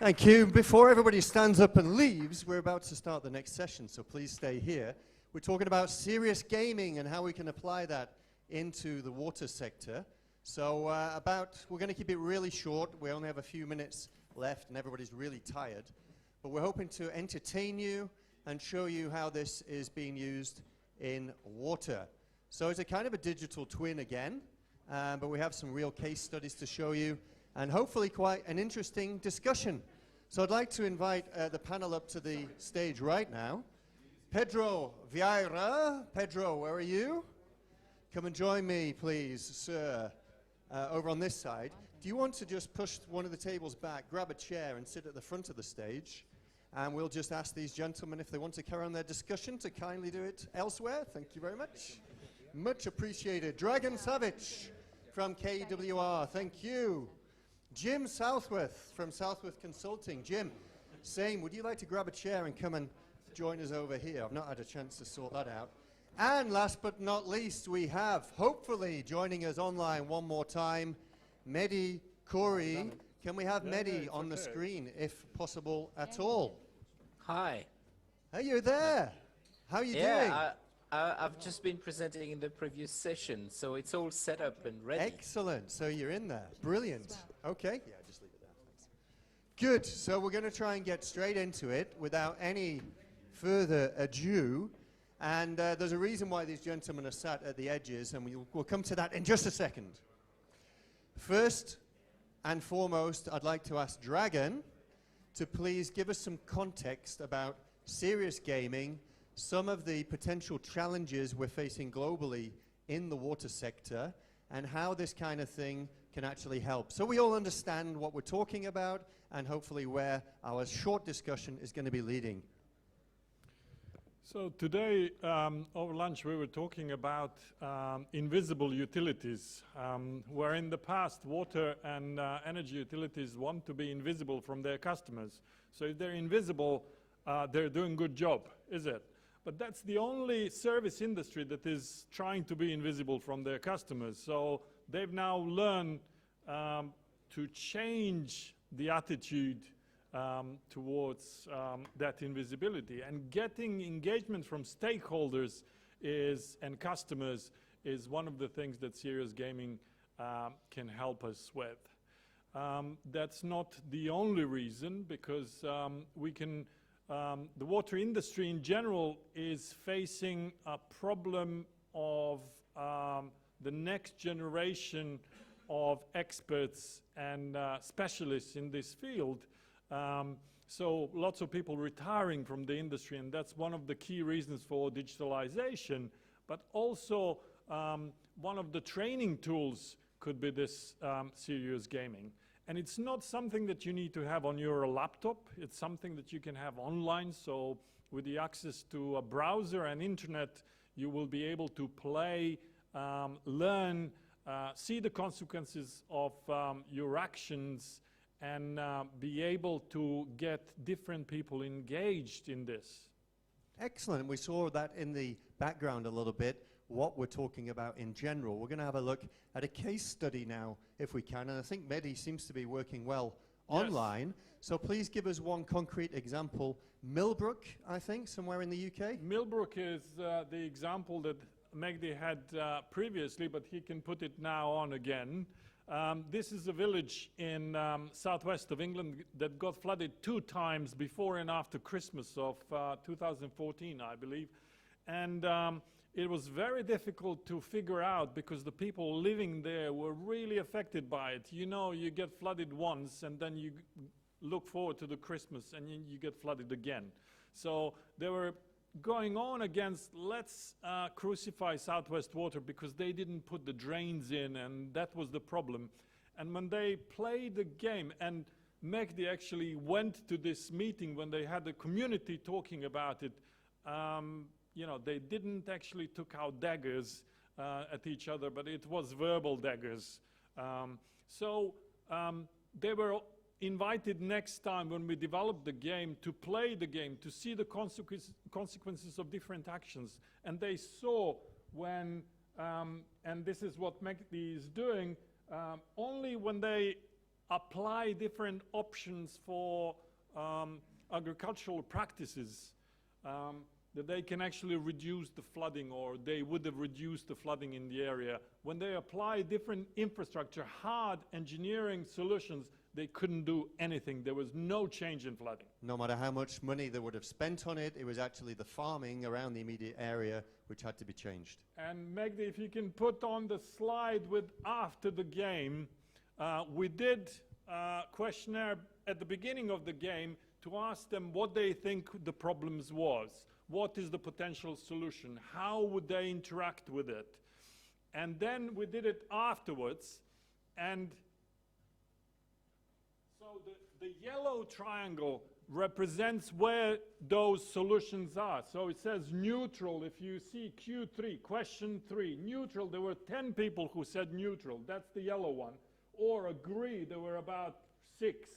Thank you. Before everybody stands up and leaves, we're about to start the next session, so please stay here. We're talking about serious gaming and how we can apply that into the water sector. So we're going to keep it really short. We only have a few minutes left and everybody's really tired. But we're hoping to entertain you and show you how this is being used in water. So it's a kind of a digital twin again, but we have some real case studies to show you and hopefully quite an interesting discussion. So I'd like to invite the panel up to the stage right now. Pedro Vieira. Pedro, where are you? Come and join me, please, sir, over on this side. Do you want to just push one of the tables back, grab a chair and sit at the front of the stage? And we'll just ask these gentlemen if they want to carry on their discussion to kindly do it elsewhere. Thank you very much. Much appreciated. Dragan Savic from KWR, thank you. Jim Southworth from Southworth Consulting. Jim, same, would you like to grab a chair and come and join us over here? I've not had a chance to sort that out. And last but not least, we have, hopefully, joining us online one more time, Mehdi Khoury. Can we have Mehdi on the screen, if possible at all? Hi. Hey, you're there. How are you doing? I've just been presenting in the previous session, so it's all set up and ready. Excellent. So you're in there. Brilliant. Okay. Yeah, just leave it there. Thanks. Good. So we're going to try and get straight into it without any further ado. And there's a reason why these gentlemen are sat at the edges, and we'll come to that in just a second. First and foremost, I'd like to ask Dragan to please give us some context about serious gaming, some of the potential challenges we're facing globally in the water sector, and how this kind of thing can actually help. So we all understand what we're talking about, and hopefully where our short discussion is going to be leading. So today, over lunch, we were talking about invisible utilities, where in the past, water and energy utilities want to be invisible from their customers. So if they're invisible, they're doing a good job, is it? But that's the only service industry that is trying to be invisible from their customers. So they've now learned to change the attitude towards that invisibility. And getting engagement from stakeholders and customers is one of the things that serious gaming can help us with. That's not the only reason, because the water industry in general is facing a problem of the next generation of experts and specialists in this field. So lots of people retiring from the industry, and that's one of the key reasons for digitalization. But also one of the training tools could be this serious gaming. And it's not something that you need to have on your laptop. It's something that you can have online. So with the access to a browser and internet, you will be able to play, learn, see the consequences of your actions, and be able to get different people engaged in this. Excellent. We saw that in the background a little bit, what we're talking about in general. We're going to have a look at a case study now, if we can, and I think Mehdi seems to be working well online. So please give us one concrete example. Millbrook, I think, somewhere in the UK? Millbrook is the example that Mehdi had previously, but he can put it now on again. This is a village in southwest of England that got flooded 2 times before and after Christmas of 2014, I believe. And it was very difficult to figure out, because the people living there were really affected by it. You know, you get flooded once and then you look forward to the Christmas and you get flooded again. So they were going on against, let's crucify Southwest Water because they didn't put the drains in, and that was the problem. And when they played the game, and Mehdi actually went to this meeting when they had the community talking about it, you know, they didn't actually took out daggers at each other, but it was verbal daggers. They were invited next time when we developed the game to play the game, to see the consequences of different actions. And they saw when, and this is what Mehdi is doing, only when they apply different options for agricultural practices, that they can actually reduce the flooding, or they would have reduced the flooding in the area. When they apply different infrastructure, hard engineering solutions, they couldn't do anything. There was no change in flooding. No matter how much money they would have spent on it, it was actually the farming around the immediate area which had to be changed. And Mehdi, if you can put on the slide with after the game, we did a questionnaire at the beginning of the game to ask them what they think the problems was. What is the potential solution? How would they interact with it? And then we did it afterwards. And so the yellow triangle represents where those solutions are. So it says neutral. If you see Q3, question 3, neutral, there were 10 people who said neutral. That's the yellow one. Or agree, there were about 6.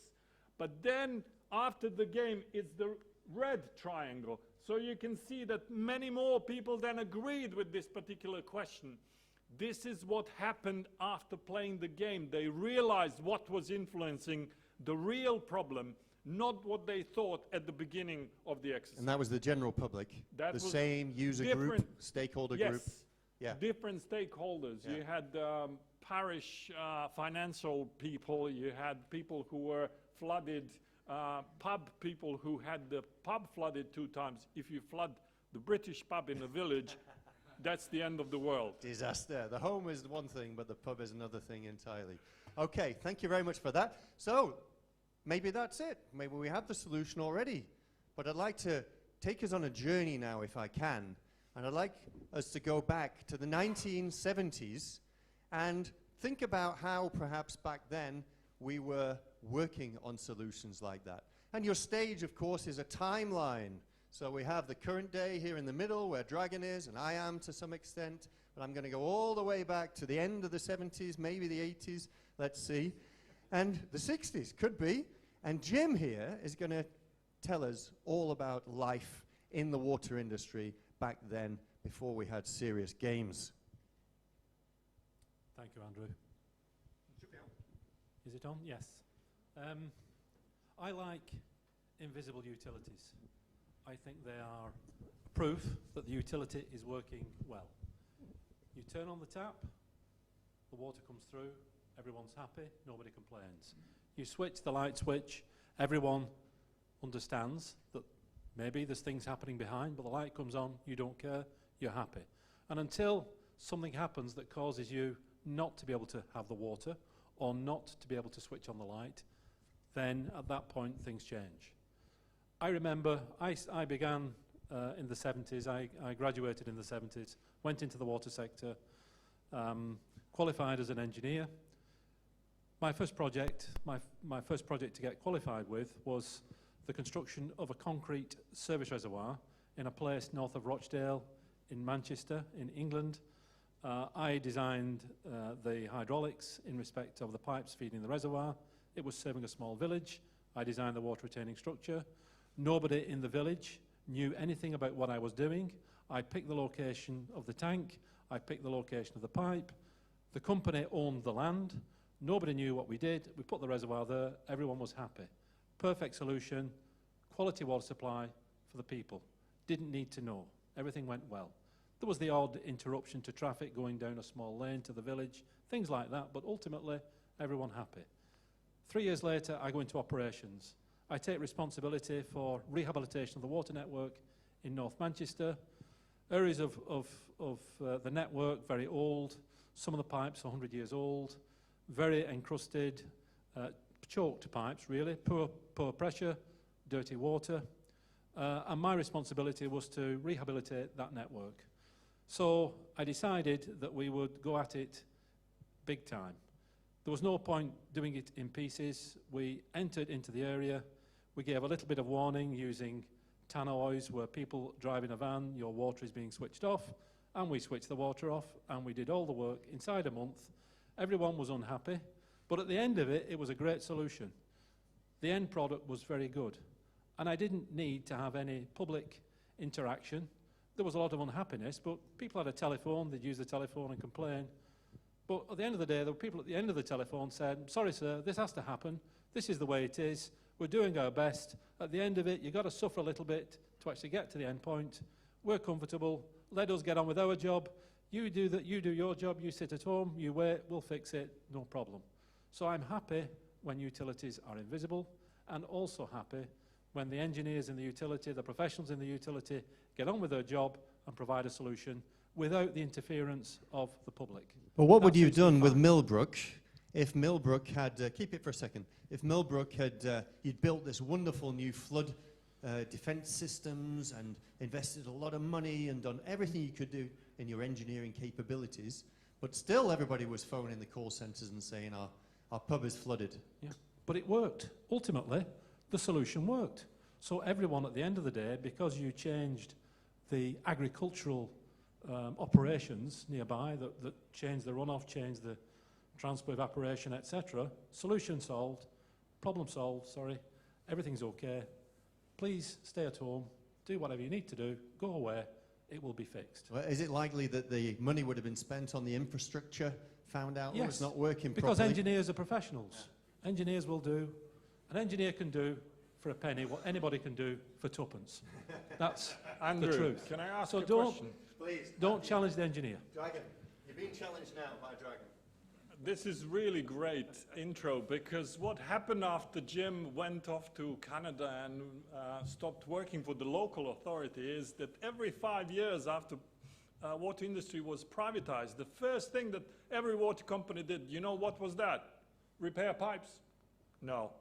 But then after the game, it's the red triangle. So you can see that many more people then agreed with this particular question. This is what happened after playing the game. They realized what was influencing the real problem, not what they thought at the beginning of the exercise. And that was the general public, the same user group, stakeholder group. Yeah, different stakeholders. Yeah. You had parish financial people, you had people who were flooded, pub people who had the pub flooded 2 times. If you flood the British pub in a village, that's the end of the world. Disaster. The home is one thing, but the pub is another thing entirely. Okay, thank you very much for that. So, maybe that's it. Maybe we have the solution already. But I'd like to take us on a journey now, if I can. And I'd like us to go back to the 1970s and think about how perhaps back then we were working on solutions like that. And your stage, of course, is a timeline. So we have the current day here in the middle where Dragan is, and I am to some extent. But I'm going to go all the way back to the end of the 70s, maybe the 80s, let's see. And the 60s, could be. And Jim here is going to tell us all about life in the water industry back then, before we had serious games. Thank you, Andrew. Is it on? Yes. I like invisible utilities. I think they are proof that the utility is working well. You turn on the tap, the water comes through, everyone's happy, nobody complains. You switch the light switch, everyone understands that maybe there's things happening behind, but the light comes on, you don't care, you're happy. And until something happens that causes you not to be able to have the water or not to be able to switch on the light, then at that point things change. I remember I began in the 70s, I graduated in the 70s, went into the water sector, qualified as an engineer. My first project to get qualified with was the construction of a concrete service reservoir in a place north of Rochdale in Manchester, in England. I designed the hydraulics in respect of the pipes feeding the reservoir. It was serving a small village. I designed the water retaining structure. Nobody in the village knew anything about what I was doing. I picked the location of the tank. I picked the location of the pipe. The company owned the land. Nobody knew what we did. We put the reservoir there. Everyone was happy. Perfect solution, quality water supply for the people. Didn't need to know. Everything went well. There was the odd interruption to traffic going down a small lane to the village, things like that, but ultimately everyone happy. 3 years later, I go into operations. I take responsibility for rehabilitation of the water network in North Manchester. Areas of the network, very old. Some of the pipes are 100 years old. Very encrusted, choked pipes, really. Poor pressure, dirty water. And my responsibility was to rehabilitate that network. So I decided that we would go at it big time. There was no point doing it in pieces. We entered into the area. We gave a little bit of warning using tannoys where people drive in a van, your water is being switched off, and we switched the water off, and we did all the work inside a month. Everyone was unhappy, but at the end of it, it was a great solution. The end product was very good, and I didn't need to have any public interaction. There was a lot of unhappiness, but people had a telephone, they'd use the telephone and complain. But at the end of the day, the people at the end of the telephone said, sorry sir, this has to happen, this is the way it is, we're doing our best, at the end of it you've got to suffer a little bit to actually get to the end point, we're comfortable, let us get on with our job, you do your job, you sit at home, you wait, we'll fix it, no problem. So I'm happy when utilities are invisible, and also happy when the engineers in the utility, the professionals in the utility, get on with their job and provide a solution without the interference of the public. But what would That you suits have me done with fine. Millbrook if Millbrook had, keep it for a second, if Millbrook had, you'd built this wonderful new flood defense systems and invested a lot of money and done everything you could do in your engineering capabilities, but still everybody was phoning the call centers and saying our pub is flooded. Yeah. But it worked. Ultimately, the solution worked. So everyone at the end of the day, because you changed the agricultural operations nearby that changed the runoff, changed the transport evaporation, etc., solution solved, problem solved, sorry, everything's okay. Please stay at home, do whatever you need to do, go away, it will be fixed. Well, is it likely that the money would have been spent on the infrastructure, found out Yes, it's not working because properly? engineers are professionals. Engineers will do, an engineer can do for a penny what anybody can do for tuppence. That's Andrew, the truth. can I ask So a don't- question? Please, Don't challenge the engineer. Dragan, you're being challenged now by Dragan. This is really great intro, because what happened after Jim went off to Canada and stopped working for the local authority is that every 5 years after water industry was privatized, the first thing that every water company did, you know what was that? Repair pipes? No.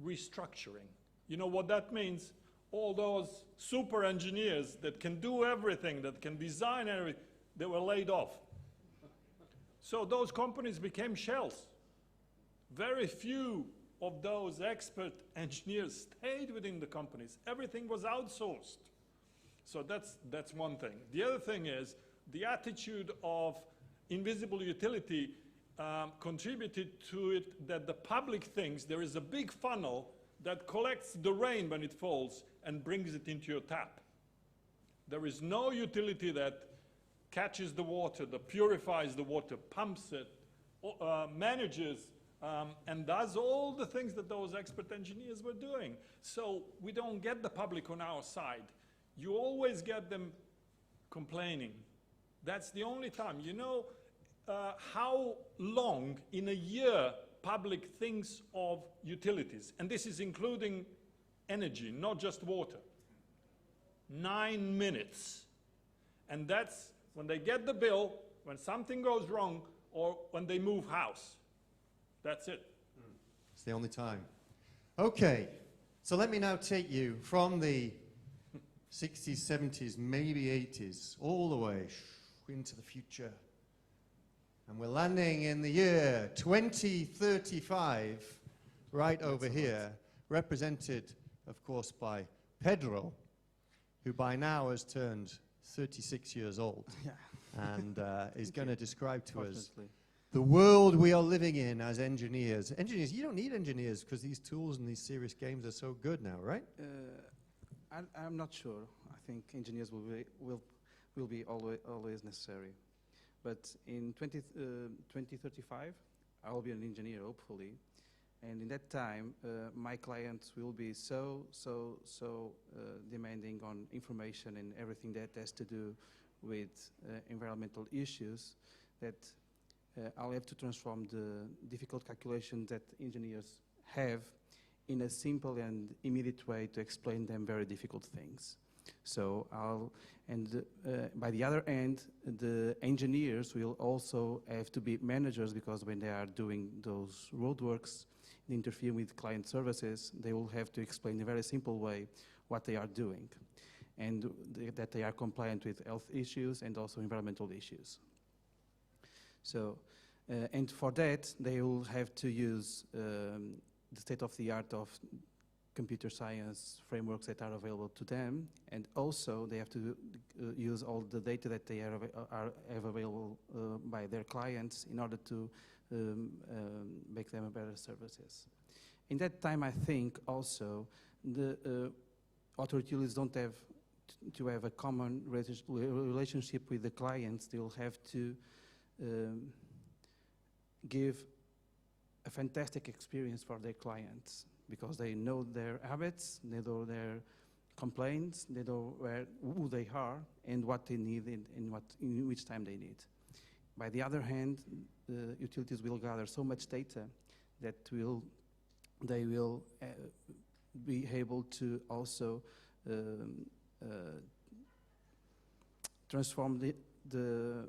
Restructuring. You know what that means? All those super engineers that can do everything, that can design everything, they were laid off. So those companies became shells. Very few of those expert engineers stayed within the companies. Everything was outsourced. So that's one thing. The other thing is the attitude of invisible utility contributed to it that the public thinks there is a big funnel that collects the rain when it falls and brings it into your tap. There is no utility that catches the water, that purifies the water, pumps it, manages, and does all the things that those expert engineers were doing. So we don't get the public on our side. You always get them complaining. That's the only time. You know how long in a year public thinks of utilities, and this is including energy, not just water. 9 minutes. And that's when they get the bill, when something goes wrong, or when they move house. That's it. It's the only time. Okay, so let me now take you from the 60s, 70s, maybe 80s, all the way into the future. And we're landing in the year 2035, right over here, represented, of course, by Pedro, who by now has turned 36 years old, and is going to describe to us the world we are living in as engineers. Engineers, you don't need engineers because these tools and these serious games are so good now, right? I'm not sure. I think engineers will be always necessary. But in 2035, I will be an engineer, hopefully. And in that time, my clients will be so demanding on information and everything that has to do with environmental issues that I'll have to transform the difficult calculations that engineers have in a simple and immediate way to explain them very difficult things. So by the other end, the engineers will also have to be managers, because when they are doing those roadworks, interfere with client services, they will have to explain in a very simple way what they are doing, and that they are compliant with health issues and also environmental issues. So, and for that, they will have to use the state-of-the-art of computer science frameworks that are available to them, and also they have to use all the data that they have available by their clients in order to make them better services. In that time, I think also the authorities don't have to have a common relationship with the clients. They will have to give a fantastic experience for their clients because they know their habits, they know their complaints, they know who they are and what they need in which time they need. By the other hand, utilities will gather so much data that they will be able to also transform the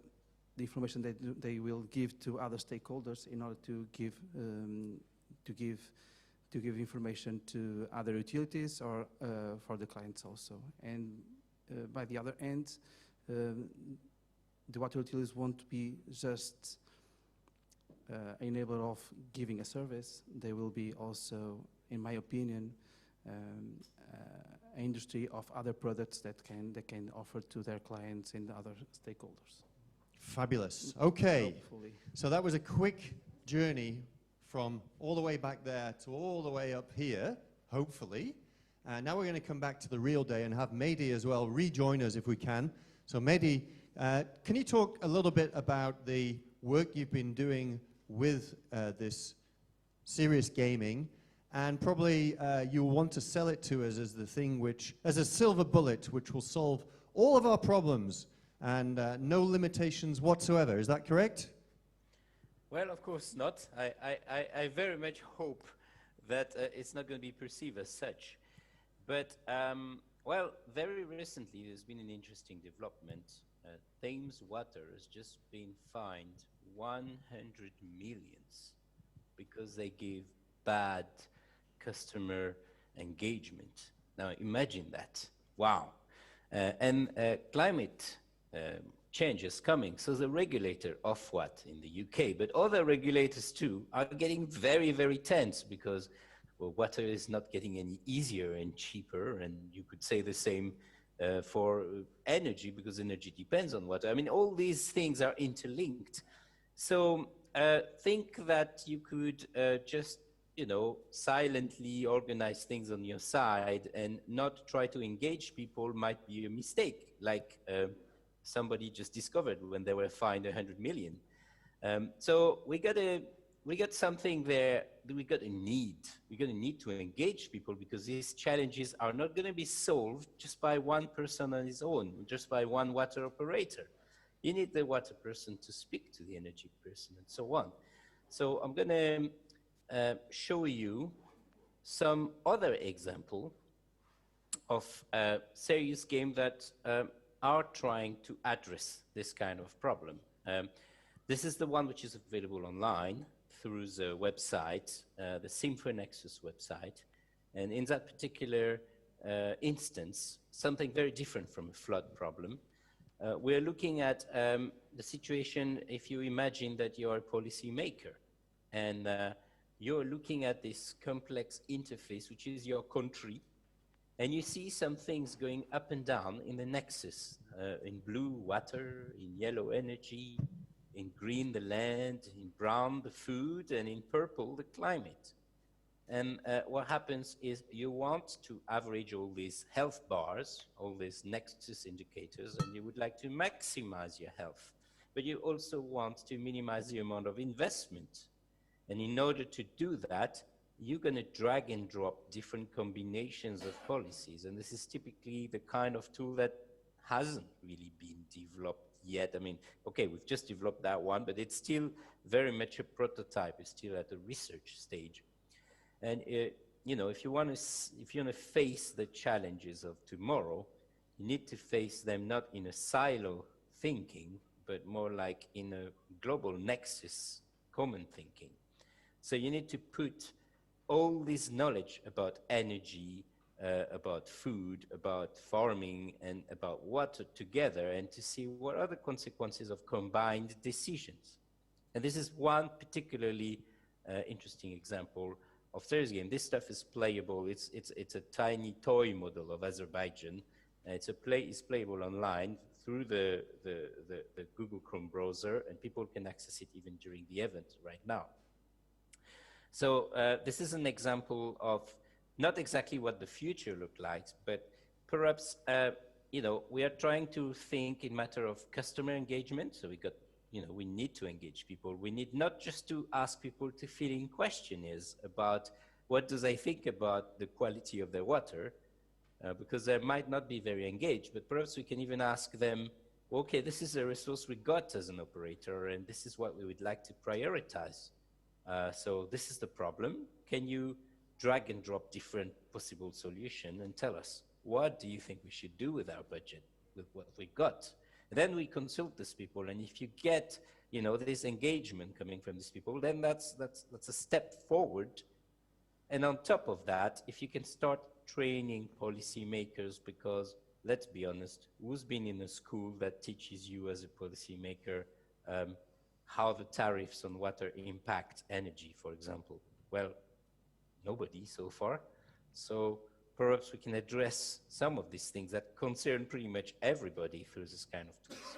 information that they will give to other stakeholders in order to give information to other utilities or for the clients also. And by the other end, the water utilities won't be just enabler of giving a service. They will be also, in my opinion, an industry of other products that they can offer to their clients and other stakeholders. Fabulous. Okay. Hopefully. So that was a quick journey from all the way back there to all the way up here, hopefully. Now we're going to come back to the real day and have Mehdi as well rejoin us if we can. So Mehdi, can you talk a little bit about the work you've been doing with this serious gaming, and probably you'll want to sell it to us as the thing which, as a silver bullet, which will solve all of our problems and no limitations whatsoever. Is that correct? Well, of course not. I very much hope that it's not going to be perceived as such. But, well, very recently there's been an interesting development. Thames Water has just been fined 100 millions because they gave bad customer engagement. Now imagine that. Wow. And climate change is coming. So the regulator, Ofwat in the UK, but other regulators too, are getting very, very tense because, well, water is not getting any easier and cheaper. And you could say the same for energy, because energy depends on water. I mean, all these things are interlinked. So think that you could just, you know, silently organize things on your side and not try to engage people might be a mistake, like somebody just discovered when they were fined 100 million. So we got something there. We got a need. We're going to need to engage people because these challenges are not going to be solved just by one person on his own, just by one water operator. You need the water person to speak to the energy person and so on. So I'm going to show you some other example of serious games that are trying to address this kind of problem. This is the one which is available online through the website, the SymphonNexus website. And in that particular instance, something very different from a flood problem. We're looking at the situation if you imagine that you're a policymaker and you're looking at this complex interface, which is your country, and you see some things going up and down in the nexus, in blue, water, in yellow, energy, in green, the land, in brown, the food, and in purple, the climate. And what happens is you want to average all these health bars, all these nexus indicators, and you would like to maximize your health. But you also want to minimize the amount of investment. And in order to do that, you're going to drag and drop different combinations of policies. And this is typically the kind of tool that hasn't really been developed yet. I mean, okay, we've just developed that one, but it's still very much a prototype. It's still at the research stage. And you know, if you want to face the challenges of tomorrow, you need to face them not in a silo thinking, but more like in a global nexus, common thinking. So you need to put all this knowledge about energy, about food, about farming, and about water together, and to see what are the consequences of combined decisions. And this is one particularly interesting example of serious game. This stuff is playable. It's a tiny toy model of Azerbaijan. It's playable online through the Google Chrome browser, and people can access it even during the event right now. So this is an example of not exactly what the future looks like, but perhaps you know, we are trying to think in matter of customer engagement. So we got we need to engage people. We need not just to ask people to fill in questionnaires about what do they think about the quality of their water, because they might not be very engaged, but perhaps we can even ask them, okay, this is a resource we got as an operator, and this is what we would like to prioritize. So this is the problem. Can you drag and drop different possible solutions and tell us, what do you think we should do with our budget, with what we got? And then we consult these people, and if you get, this engagement coming from these people, then that's a step forward. And on top of that, if you can start training policymakers, because let's be honest, who's been in a school that teaches you as a policymaker how the tariffs on water impact energy, for example? Well, nobody so far. So perhaps we can address some of these things that concern pretty much everybody through this kind of tools.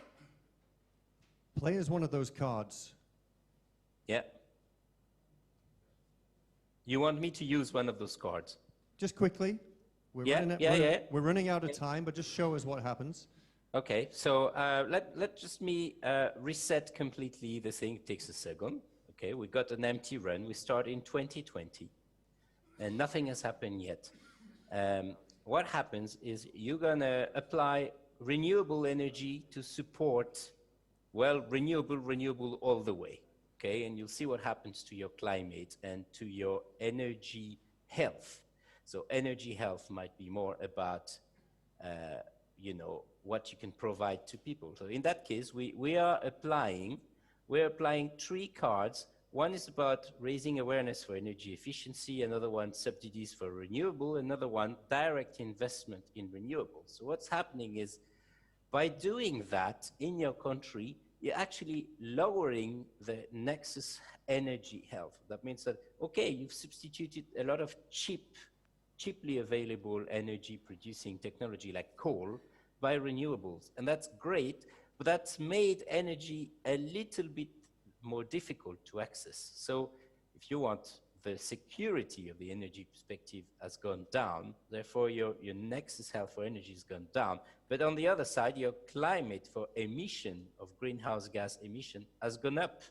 Play as one of those cards. Yeah. You want me to use one of those cards? Just quickly. We're running out of time, but just show us what happens. Okay, so let just me reset completely the thing. It takes a second. Okay, we got an empty run. We start in 2020, and nothing has happened yet. What happens is you're gonna apply renewable energy to support, well, renewable all the way. Okay, and you'll see what happens to your climate and to your energy health. So energy health might be more about, what you can provide to people. So in that case, we're applying 3 cards. One is about raising awareness for energy efficiency, another one subsidies for renewable, another one direct investment in renewables. So what's happening is, by doing that in your country, you're actually lowering the nexus energy health. That means that, okay, you've substituted a lot of cheaply available energy producing technology like coal by renewables. And that's great, but that's made energy a little bit more difficult to access. So if you want, the security of the energy perspective has gone down, therefore your nexus health for energy has gone down. But on the other side, your climate for emission of greenhouse gas emission has gone up.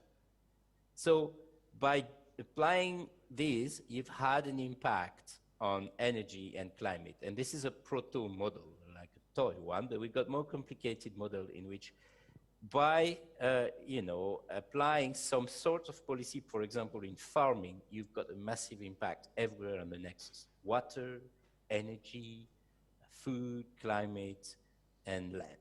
So by applying these, you've had an impact on energy and climate. And this is a proto model, like a toy one, but we've got more complicated model in which by, applying some sort of policy, for example, in farming, you've got a massive impact everywhere on the nexus: water, energy, food, climate, and land.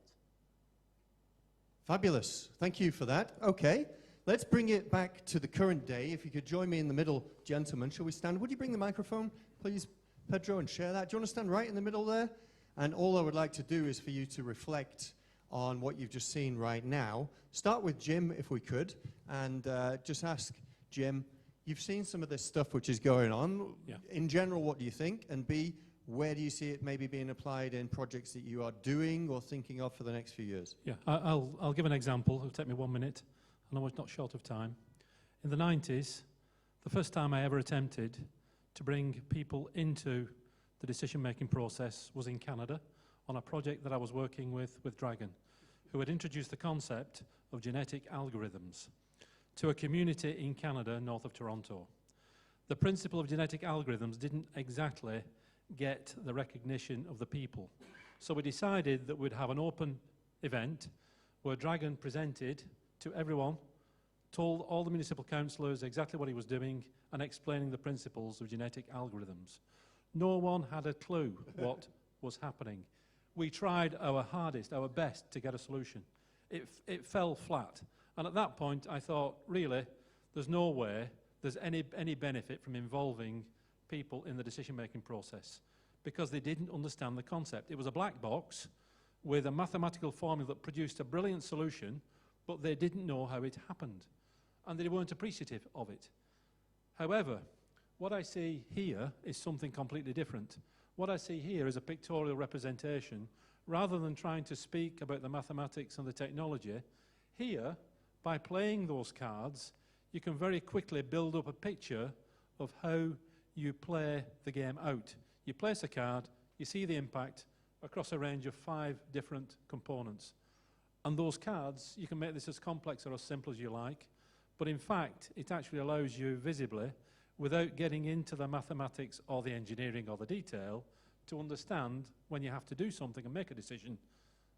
Fabulous. Thank you for that. Okay, let's bring it back to the current day. If you could join me in the middle, gentlemen. Shall we stand? Would you bring the microphone, please, Pedro, and share that? Do you want to stand right in the middle there? And all I would like to do is for you to reflect on what you've just seen right now. Start with Jim, if we could, and just ask Jim, you've seen some of this stuff which is going on. Yeah. In general, what do you think? And B, where do you see it maybe being applied in projects that you are doing or thinking of for the next few years? Yeah, I'll give an example. It'll take me 1 minute. I know it's not short of time. In the 90s, the first time I ever attempted to bring people into the decision-making process was in Canada on a project that I was working with Dragan, who had introduced the concept of genetic algorithms to a community in Canada north of Toronto. The principle of genetic algorithms didn't exactly get the recognition of the people. So we decided that we'd have an open event where Dragan presented to everyone, told all the municipal councillors exactly what he was doing and explaining the principles of genetic algorithms. No one had a clue what was happening. We tried our hardest, our best to get a solution. It fell flat. And at that point, I thought, really, there's no way there's any benefit from involving people in the decision-making process because they didn't understand the concept. It was a black box with a mathematical formula that produced a brilliant solution, but they didn't know how it happened, and they weren't appreciative of it. However, what I see here is something completely different. What I see here is a pictorial representation. Rather than trying to speak about the mathematics and the technology, here, by playing those cards, you can very quickly build up a picture of how you play the game out. You place a card, you see the impact across a range of 5 different components. And those cards, you can make this as complex or as simple as you like, but in fact, it actually allows you visibly, without getting into the mathematics or the engineering or the detail, to understand when you have to do something and make a decision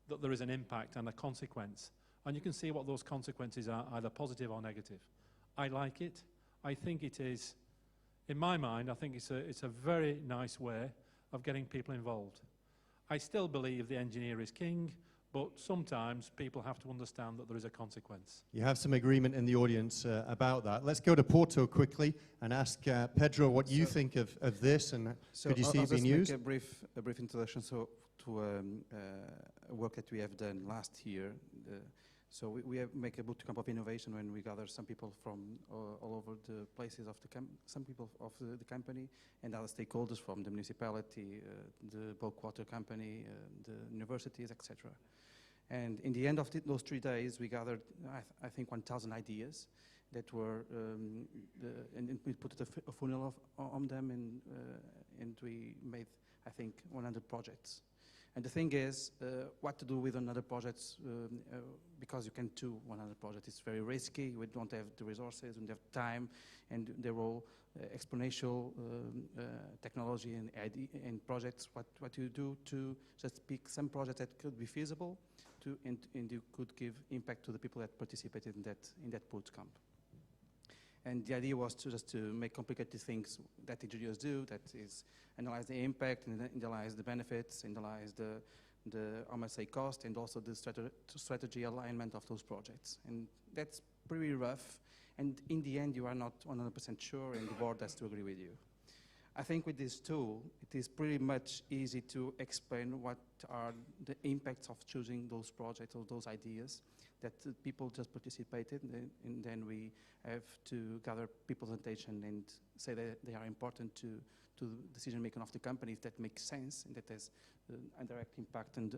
that there is an impact and a consequence. And you can see what those consequences are, either positive or negative. I like it. I think it is, in my mind, I think it's a very nice way of getting people involved. I still believe the engineer is king, but sometimes people have to understand that there is a consequence. You have some agreement in the audience about that. Let's go to Porto quickly and ask Pedro what you think of this, and could you see it being used? I'll just make a brief introduction to work that we have done last year. So we have make a bootcamp of innovation when we gather some people from all over the places of some people of the company and other stakeholders from the municipality, the bulk water company, the universities, etc. And in the end of those 3 days, we gathered, I think, 1,000 ideas that were, and we put a funnel on them, and we made, I think, 100 projects. And the thing is, what to do with another projects, because you can do 100 projects. It's very risky. We don't have the resources, we don't have time, and they're all exponential technology and projects. What you do to just pick some projects that could be feasible, and you could give impact to the people that participated in that bootcamp. And the idea was to make complicated things that engineers do, that is analyze the impact, and analyze the benefits, analyze the how much they cost, and also the strategy alignment of those projects. And that's pretty rough. And in the end, you are not 100% sure, and the board has to agree with you. I think with this tool, it is pretty much easy to explain what are the impacts of choosing those projects or those ideas that people just participated, and then we have to gather people's attention and say that they are important to the decision making of the company, if that makes sense, and that has a direct impact on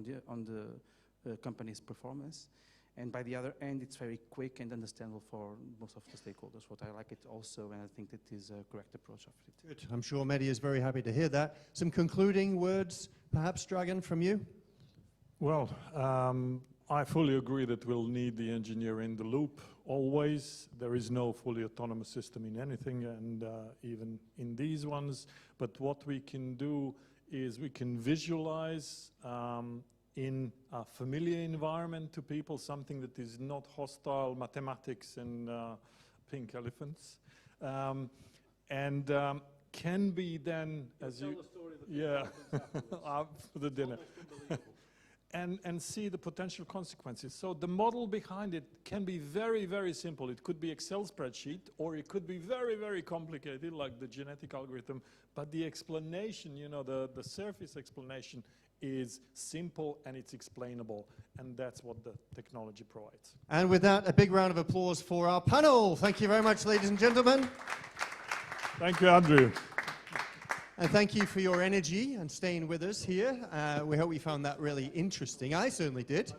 the company's performance. And by the other end, it's very quick and understandable for most of the stakeholders. What I like it also, and I think that is a correct approach of it. Good. I'm sure Mehdi is very happy to hear that. Some concluding words, perhaps, Dragan, from you? Well, I fully agree that we'll need the engineer in the loop always. There is no fully autonomous system in anything, and even in these ones. But what we can do is we can visualize in a familiar environment to people something that is not hostile, mathematics and pink elephants, and can be then, as you, yeah, for the dinner. And see the potential consequences. So the model behind it can be very, very simple. It could be Excel spreadsheet, or it could be very, very complicated, like the genetic algorithm. But the explanation, you know, the surface explanation is simple and it's explainable. And that's what the technology provides. And with that, a big round of applause for our panel. Thank you very much, ladies and gentlemen. Thank you, Andrew. And thank you for your energy and staying with us here. We hope you found that really interesting. I certainly did.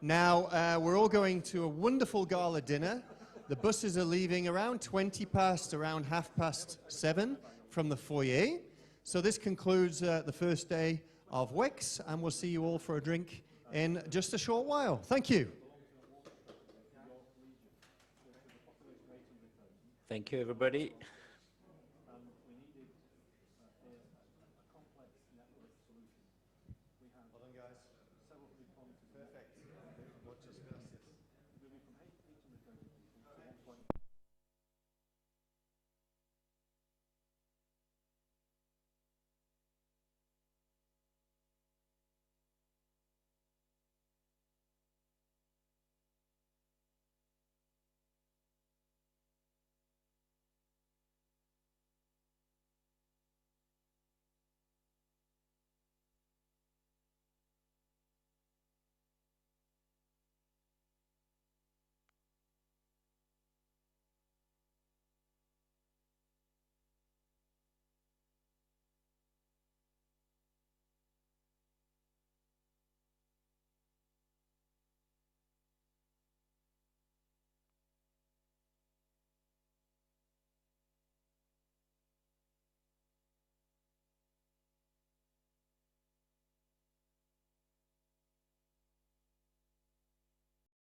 Now, we're all going to a wonderful gala dinner. The buses are leaving around 7:30 from the foyer. So this concludes the first day of Wex, and we'll see you all for a drink in just a short while. Thank you. Thank you, everybody.